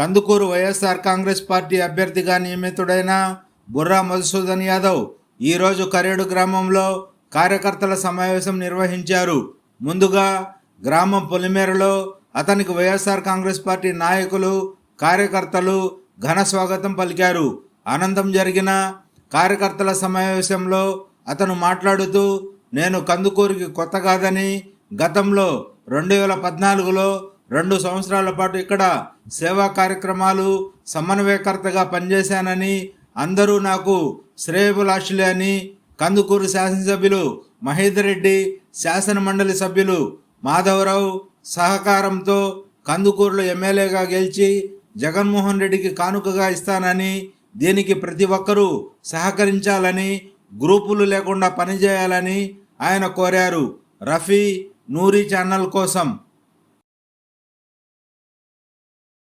Kandukur YSR Congress party అభ్యర్థిగా నియమితుడైన బుర్రా మధుసూదన్ యాదవ్ ఈరోజు కరేడు గ్రామంలో కార్యకర్తల సమావేశం నిర్వహించారు. ముందుగా గ్రామం పొలిమేరలో అతనికి వైఎస్ఆర్ కాంగ్రెస్ పార్టీ నాయకులు, కార్యకర్తలు ఘన స్వాగతం పలికారు. అనంతరం జరిగిన కార్యకర్తల సమావేశంలో అతను మాట్లాడుతూ, నేను కందుకూరుకి కొత్త కాదని, గతంలో 2014లో 2 సంవత్సరాల పాటు ఇక్కడ సేవా కార్యక్రమాలు సమన్వయకర్తగా పనిచేశానని, అందరూ నాకు శ్రేయోభిలాషులే అని, కందుకూరు శాసనసభ్యులు మహేందర్ రెడ్డి, శాసన మండలి సభ్యులు మాధవరావు సహకారంతో కందుకూరులో ఎమ్మెల్యేగా గెలిచి జగన్మోహన్ రెడ్డికి కానుకగా ఇస్తానని, దీనికి ప్రతి ఒక్కరూ సహకరించాలని, గ్రూపులు లేకుండా పనిచేయాలని ఆయన కోరారు. రఫీ నూరి ఛానల్ కోసం.